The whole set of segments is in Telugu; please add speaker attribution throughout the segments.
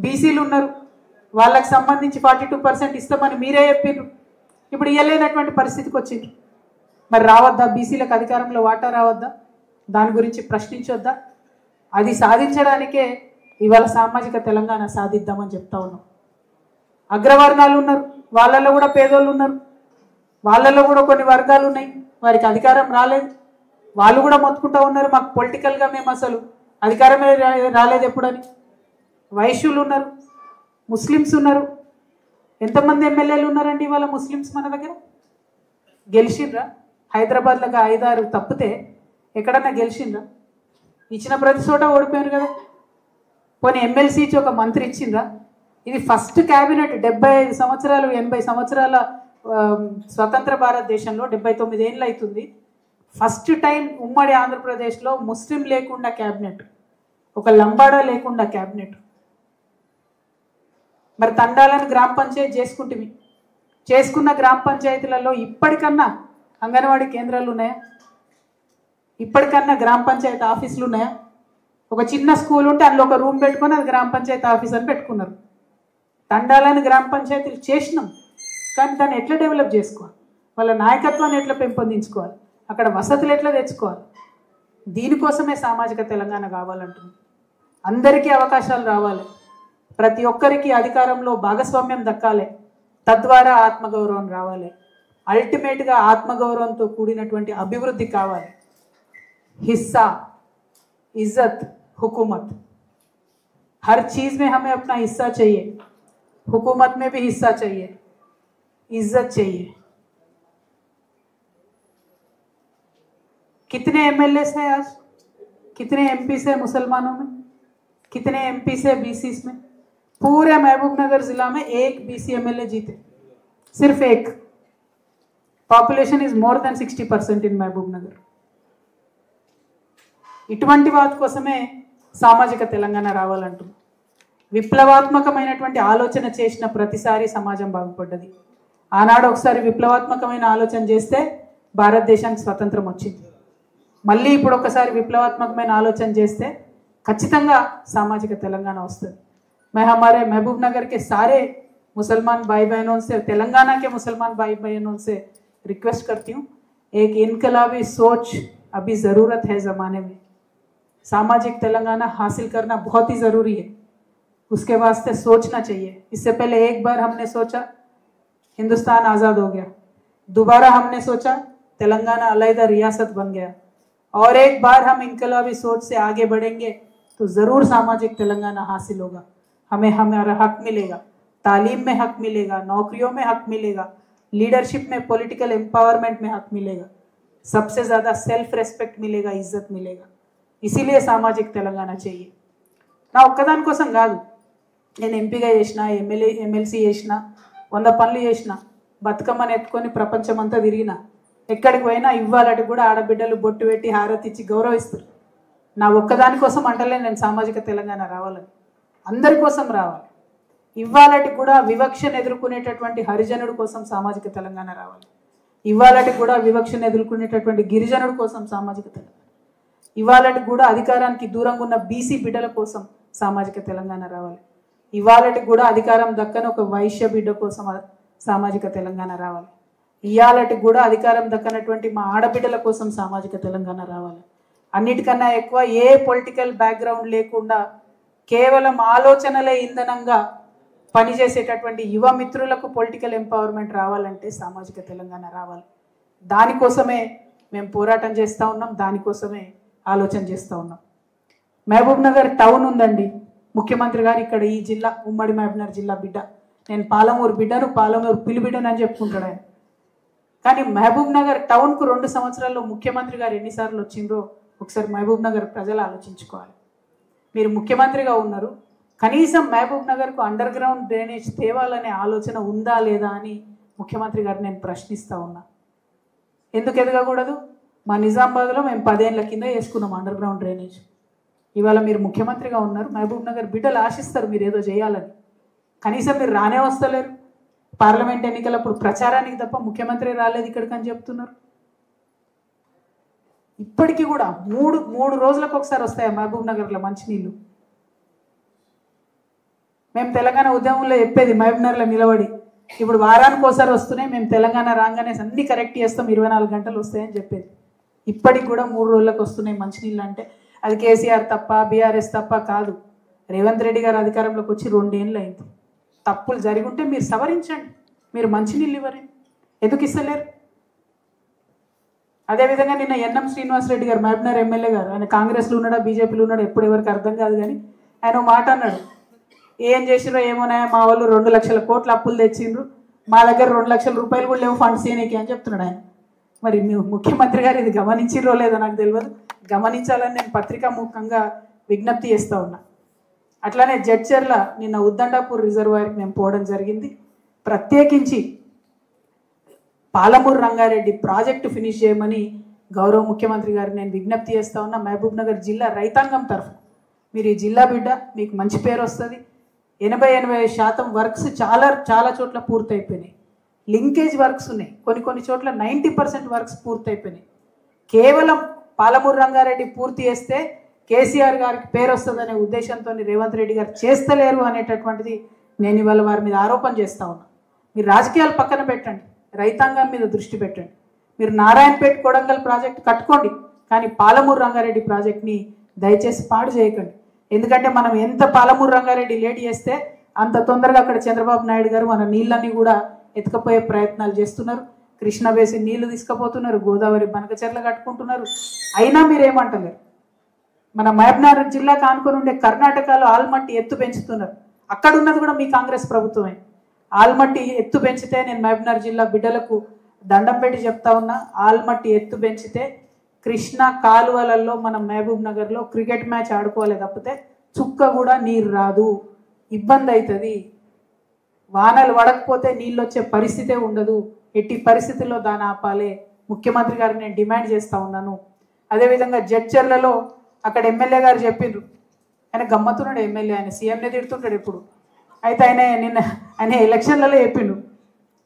Speaker 1: బీసీలు ఉన్నారు, వాళ్ళకి సంబంధించి 42% ఇస్తామని మీరే చెప్పారు. ఇప్పుడు ఇవ్వలేనటువంటి పరిస్థితికి వచ్చింది. మరి రావద్దా? బీసీలకు అధికారంలో వాటా రావద్దా? దాని గురించి ప్రశ్నించొద్దా? అది సాధించడానికే ఇవాళ సామాజిక తెలంగాణ సాధిద్దామని చెప్తా ఉన్నాం. అగ్రవర్ణాలు ఉన్నారు, వాళ్ళల్లో కూడా పేదోళ్ళు ఉన్నారు, వాళ్ళల్లో కూడా కొన్ని వర్గాలు ఉన్నాయి, వారికి అధికారం రాలేదు. వాళ్ళు కూడా మొత్తుకుంటూ ఉన్నారు, మాకు పొలిటికల్గా మేము అసలు అధికారమే రాలేదు ఎప్పుడని. వైశ్యులు ఉన్నారు, ముస్లిమ్స్ ఉన్నారు. ఎంతమంది ఎమ్మెల్యేలు ఉన్నారండి ఇవాళ ముస్లిమ్స్ మన దగ్గర? గెలిచిండ్రా? హైదరాబాద్లో 5-6 తప్పితే ఎక్కడన్నా గెలిచిండ్రా? ఇచ్చిన ప్రతి చోట ఓడిపోయారు కదా. పోనీ ఎమ్మెల్సీ ఇచ్చి ఒక మంత్రి ఇచ్చిండ్రా? ఇది ఫస్ట్ క్యాబినెట్ 75 సంవత్సరాలు 80 సంవత్సరాల స్వతంత్ర భారతదేశంలో 79 ఏళ్ళు అవుతుంది. ఫస్ట్ టైం ఉమ్మడి ఆంధ్రప్రదేశ్లో ముస్లిం లేకుండా క్యాబినెట్, ఒక లంబాడా లేకుండా క్యాబినెట్. మరి తండాలను గ్రామ పంచాయతీ చేసుకుంటుంది. చేసుకున్న గ్రామ పంచాయతీలలో ఇప్పటికన్నా అంగన్వాడీ కేంద్రాలు ఉన్నాయా? ఇప్పటికన్నా గ్రామ పంచాయతీ ఆఫీసులు ఉన్నాయా? ఒక చిన్న స్కూల్ ఉంటే అందులో ఒక రూమ్ పెట్టుకొని అది గ్రామ పంచాయతీ ఆఫీస్ అని పెట్టుకున్నారు. తండాలను గ్రామ పంచాయతీలు చేసినాం, కానీ దాన్ని ఎట్లా డెవలప్ చేసుకోవాలి, వాళ్ళ నాయకత్వాన్ని ఎట్లా పెంపొందించుకోవాలి, అక్కడ వసతులు ఎట్లా తెచ్చుకోవాలి, దీనికోసమే సామాజిక తెలంగాణ కావాలంటుంది. అందరికీ అవకాశాలు రావాలి, ప్రతి ఒక్కరికి అధికారంలో భాగస్వామ్యం దక్కాలి, తద్వారా ఆత్మగౌరవం రావాలి, అల్టిమేట్గా ఆత్మగౌరవంతో కూడినటువంటి అభివృద్ధి కావాలి. हिस्सा, इज्जत, हुकूमत, हर चीज़ में हमें अपना हिस्सा चाहिए. हुकूमत में भी हिस्सा चाहिए, इज्जत चाहिए. कितने एमएलए हैं आज, कितने एमपी से मुसलमानों में, कितने एमपी से बीसी में? पूरे महबूबनगर जिला में एक बीसी एमएलए जीते, सिर्फ एक. पॉपुलेशन इज मोर देन 60% इन महबूबनगर. ఇటువంటి వాటి కోసమే సామాజిక తెలంగాణ రావాలంటున్నాం. విప్లవాత్మకమైనటువంటి ఆలోచన చేసిన ప్రతిసారి సమాజం బాగుపడ్డది. ఆనాడు ఒకసారి విప్లవాత్మకమైన ఆలోచన చేస్తే భారతదేశానికి స్వతంత్రం వచ్చింది. మళ్ళీ ఇప్పుడు ఒకసారి విప్లవాత్మకమైన ఆలోచన చేస్తే ఖచ్చితంగా సామాజిక తెలంగాణ వస్తుంది. मैं हमारे महबूब नगर के सारे मुसलमान भाई बहनों से, तेलंगाना के मुसलमान भाई बहनों से रिक्वेस्ट करती हूँ, एक इनकलाबी सोच अभी ज़रूरत है ज़माने में. सामाजिक तेलंगाना हासिल करना बहुत ही ज़रूरी है, उसके वास्ते सोचना चाहिए. इससे पहले एक बार हमने सोचा हिंदुस्तान आज़ाद हो गया, दोबारा हमने सोचा तेलंगाना अलहदा रियासत बन गया, और एक बार हम इनकलाबी सोच से आगे बढ़ेंगे तो ज़रूर सामाजिक तेलंगाना हासिल होगा. हमें हमारा हक मिलेगा, तालीम में हक मिलेगा, नौकरियों में हक मिलेगा, लीडरशिप में, पॉलिटिकल एम्पावरमेंट में हक मिलेगा, सबसे ज़्यादा सेल्फ रेस्पेक्ट मिलेगा, इज्जत मिलेगा. इसीलिए सामाजिक तेलंगाना चाहिए. నా ఒక్కదాని కోసం కాదు, నేను ఎంపీగా చేసిన, ఎమ్మెల్సీ చేసిన, 100 పనులు చేసిన, బతుకమ్మని ఎత్తుకొని ప్రపంచమంతా తిరిగిన, ఎక్కడికి పోయినా ఇవ్వాలటి కూడా ఆడబిడ్డలు బొట్టు పెట్టి హారతి ఇచ్చి గౌరవిస్తారు. నా ఒక్కదాని కోసం అంటలే నేను సామాజిక తెలంగాణ రావాలని, అందరి కోసం రావాలి. ఇవ్వాలటి కూడా వివక్షను ఎదుర్కొనేటటువంటి హరిజనుడి కోసం సామాజిక తెలంగాణ రావాలి. ఇవ్వాలటి కూడా వివక్షను ఎదుర్కొనేటటువంటి గిరిజనుడి కోసం సామాజిక తెలంగాణ, ఇవాళటి కూడా అధికారానికి దూరంగా ఉన్న బీసీ బిడ్డల కోసం సామాజిక తెలంగాణ రావాలి. ఇవాళటి కూడా అధికారం దక్కని ఒక వైశ్య బిడ్డ కోసం సామాజిక తెలంగాణ రావాలి. ఇవాళటి కూడా అధికారం దక్కనటువంటి మా ఆడబిడ్డల కోసం సామాజిక తెలంగాణ రావాలి. అన్నిటికన్నా ఎక్కువ ఏ పొలిటికల్ బ్యాక్గ్రౌండ్ లేకుండా కేవలం ఆలోచనలే ఇంధనంగా పనిచేసేటటువంటి యువ మిత్రులకు పొలిటికల్ ఎంపవర్మెంట్ రావాలంటే సామాజిక తెలంగాణ రావాలి. దానికోసమే మేము పోరాటం చేస్తూ ఉన్నాం, దానికోసమే ఆలోచన చేస్తూ ఉన్నాం. మహబూబ్ నగర్ టౌన్ ఉందండి, ముఖ్యమంత్రి గారు ఇక్కడ ఈ జిల్లా ఉమ్మడి మహబూబ్నగర్ జిల్లా బిడ్డ, నేను పాలమూరు బిడ్డను, పాలమూరు పిలిబిడ్డను అని చెప్పుకుంటాడు ఆయన. కానీ మహబూబ్ నగర్ టౌన్కు 2 సంవత్సరాల్లో ముఖ్యమంత్రి గారు ఎన్నిసార్లు వచ్చిండ్రో ఒకసారి మహబూబ్ నగర్ ప్రజలు ఆలోచించుకోవాలి. మీరు ముఖ్యమంత్రిగా ఉన్నారు, కనీసం మహబూబ్ నగర్కు అండర్ గ్రౌండ్ డ్రైనేజ్ తేవాలనే ఆలోచన ఉందా లేదా అని ముఖ్యమంత్రి గారు నేను ప్రశ్నిస్తూ ఉన్నా. ఎందుకు ఎదగకూడదు? మా నిజామాబాద్లో మేము 10 ఏళ్ల కింద వేసుకున్నాం అండర్ గ్రౌండ్ డ్రైనేజ్. ఇవాళ మీరు ముఖ్యమంత్రిగా ఉన్నారు, మహబూబ్ నగర్ బిడ్డలు ఆశిస్తారు మీరు ఏదో చేయాలని, కనీసం మీరు రానే వస్తలేరు. పార్లమెంట్ ఎన్నికలప్పుడు ప్రచారానికి తప్ప ముఖ్యమంత్రి రాలేదు ఇక్కడికి అని చెప్తున్నారు. ఇప్పటికీ కూడా మూడు రోజులకు ఒకసారి వస్తాయి మహబూబ్ నగర్లో మంచినీళ్ళు. మేము తెలంగాణ ఉద్యమంలో చెప్పేది మహబూబ్నగర్లో నిలబడి, ఇప్పుడు వారానికి ఒకసారి వస్తున్నాయి, మేము తెలంగాణ రాగానే అన్నీ కరెక్ట్ చేస్తాం, 24 గంటలు వస్తాయని చెప్పేది. ఇప్పటికి కూడా 3 రోజులకు వస్తున్నాయి మంచినీళ్ళు. అంటే అది కేసీఆర్ తప్ప, బీఆర్ఎస్ తప్ప కాదు. రేవంత్ రెడ్డి గారు అధికారంలోకి వచ్చి 2 ఏళ్ళు అయింది. తప్పులు జరిగి ఉంటే మీరు సవరించండి. మీరు మంచినీళ్ళు ఇవ్వరు, ఎందుకు ఇస్తలేరు? అదేవిధంగా నిన్న ఎన్ఎం శ్రీనివాసరెడ్డి గారు, మహబూబ్నగర్ ఎమ్మెల్యే గారు, ఆయన కాంగ్రెస్లో ఉన్నాడా బీజేపీలో ఉన్నాడా ఎప్పుడు ఎవరికి అర్థం కాదు, కానీ ఆయన మాట అన్నాడు, ఏం చేసిరో ఏమోనాయా, మా వాళ్ళు 2 లక్షల కోట్ల అప్పులు తెచ్చిండ్రు, మా దగ్గర 2 లక్షల రూపాయలు కూడా లేవు ఫండ్స్ చేయనీకి అని చెప్తున్నాడు ఆయన. మరి ముఖ్యమంత్రి గారు ఇది గమనించిరో లేదో నాకు తెలియదు. గమనించాలని నేను పత్రికా ముఖంగా విజ్ఞప్తి చేస్తూ ఉన్నా. అట్లానే జడ్చర్ల నిన్న ఉద్దండాపూర్ రిజర్వాయర్కి మేము పోవడం జరిగింది. ప్రత్యేకించి పాలమూరు రంగారెడ్డి ప్రాజెక్టు ఫినిష్ చేయమని గౌరవ ముఖ్యమంత్రి గారు నేను విజ్ఞప్తి చేస్తూ ఉన్నా. మహబూబ్నగర్ జిల్లా రైతాంగం తరఫు మీరు ఈ జిల్లా బిడ్డ, మీకు మంచి పేరు వస్తుంది. 80-85% వర్క్స్ చాలా చోట్ల పూర్తయిపోయినాయి. లింకేజ్ వర్క్స్ ఉన్నాయి, కొన్ని చోట్ల 90% వర్క్స్ పూర్తయిపోయినాయి. కేవలం పాలమూరు రంగారెడ్డి పూర్తి చేస్తే కేసీఆర్ గారికి పేరు వస్తుందనే ఉద్దేశంతో రేవంత్ రెడ్డి గారు చేస్తలేరు అనేటటువంటిది నేను ఇవాళ వారి మీద ఆరోపణ చేస్తూ ఉన్నా. మీరు రాజకీయాలు పక్కన పెట్టండి, రైతాంగం మీద దృష్టి పెట్టండి. మీరు నారాయణపేట కొడంగల్ ప్రాజెక్ట్ కట్టుకోండి, కానీ పాలమూరు రంగారెడ్డి ప్రాజెక్ట్ని దయచేసి పాడు చేయకండి. ఎందుకంటే మనం ఎంత పాలమూరు రంగారెడ్డి లేట్ చేస్తే అంత తొందరగా అక్కడ చంద్రబాబు నాయుడు గారు మన నీళ్ళన్నీ కూడా ఎత్తుకపోయే ప్రయత్నాలు చేస్తున్నారు. కృష్ణా బేసిన్ నీళ్లు తీసుకుపోతున్నారు, గోదావరి బనకచెర్ల కట్టుకుంటున్నారు. అయినా మీరేమంటలేరు. మన మహబూబ్నగర్ జిల్లాకు ఆనుకొని ఉండే కర్ణాటకలో ఆల్మట్టి ఎత్తు పెంచుతున్నారు. అక్కడ ఉన్నది కూడా మీ కాంగ్రెస్ ప్రభుత్వమే. ఆల్మట్టి ఎత్తు పెంచితే నేను మహబూబ్నగర్ జిల్లా బిడ్డలకు దండం పెట్టి చెప్తా ఉన్నా, ఆల్మట్టి ఎత్తు పెంచితే కృష్ణా కాలువలలో మనం మహబూబ్నగర్లో క్రికెట్ మ్యాచ్ ఆడుకోవాలి తప్పితే చుక్క కూడా నీరు రాదు, ఇబ్బంది అవుతుంది. వానలు పడకపోతే నీళ్ళు వచ్చే పరిస్థితే ఉండదు. ఎట్టి పరిస్థితుల్లో దాన్ని ఆపాలి. ముఖ్యమంత్రి గారిని నేను డిమాండ్ చేస్తూ ఉన్నాను. అదేవిధంగా జడ్చర్లలో అక్కడ ఎమ్మెల్యే గారు చెప్పిండ్రు, ఆయన గమ్మతున్నాడు ఎమ్మెల్యే, ఆయన సీఎంనే తిడుతుంటాడు ఎప్పుడు. అయితే ఆయన ఎలక్షన్లలో చెప్పిండు,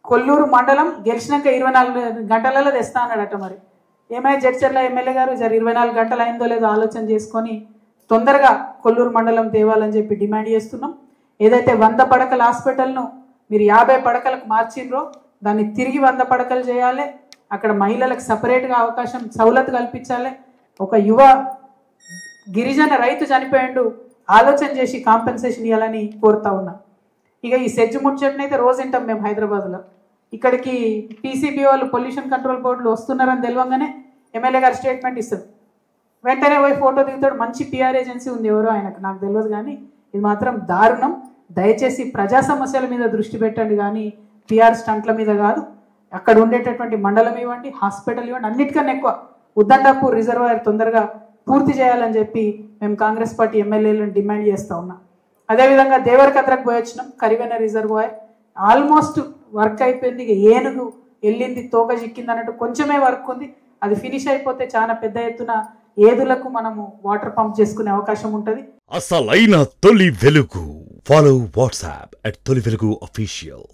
Speaker 1: కొల్లూరు మండలం గెలిచినాక 24 గంటలలో తెస్తా అన్నాడట. మరి ఏమైనా జడ్చర్ల ఎమ్మెల్యే గారు 24 గంటలు అయిందో లేదో ఆలోచన చేసుకొని తొందరగా కొల్లూరు మండలం తేవాలని చెప్పి డిమాండ్ చేస్తున్నాం. ఏదైతే 100 పడకల హాస్పిటల్ను మీరు 50 పడకలకు మార్చిండ్రో దాన్ని తిరిగి 100 పడకలు చేయాలి. అక్కడ మహిళలకు సపరేట్గా అవకాశం సౌలత్ కల్పించాలి. ఒక యువ గిరిజన రైతు చనిపోయిండు, ఆలోచన చేసి కాంపెన్సేషన్ ఇవ్వాలని కోరుతా ఉన్నా. ఇక ఈ సెజ్జు ముచ్చటని అయితే రోజు వింటాం మేము హైదరాబాద్లో. ఇక్కడికి పీసీబీ వాళ్ళు పొల్యూషన్ కంట్రోల్ బోర్డులు వస్తున్నారని తెలియగానే ఎమ్మెల్యే గారు స్టేట్మెంట్ ఇస్తారు, వెంటనే పోయి ఫోటో దిగుతాడు. మంచి పిఆర్ ఏజెన్సీ ఉంది ఎవరో ఆయనకు, నాకు తెలియదు, కానీ ఇది మాత్రం దారుణం. దయచేసి ప్రజా సమస్యల మీద దృష్టి పెట్టండి, కానీ పిఆర్ స్టంట్ల మీద కాదు. అక్కడ ఉండేటటువంటి మండలం ఇవ్వండి, హాస్పిటల్ ఇవ్వండి, అన్నిటికన్నా ఎక్కువ ఉద్దండాపూర్ రిజర్వాయర్ తొందరగా పూర్తి చేయాలని చెప్పి మేము కాంగ్రెస్ పార్టీ ఎమ్మెల్యేలను డిమాండ్ చేస్తూ ఉన్నాం. అదేవిధంగా దేవరకద్రకు పోయి వచ్చినాం, కరివెన రిజర్వాయర్ ఆల్మోస్ట్ వర్క్ అయిపోయింది. ఇక ఏనుగు వెళ్ళింది తోక చిక్కింది అన్నట్టు కొంచెమే వర్క్ ఉంది. అది ఫినిష్ అయిపోతే చాలా పెద్ద ఎత్తున ఏదులకు మనము వాటర్ పంప్ చేసుకునే అవకాశం ఉంటుంది.
Speaker 2: అసలైన తొలి వెలుగు. ఫాలో వాట్సాప్ @తొలి వెలుగు official.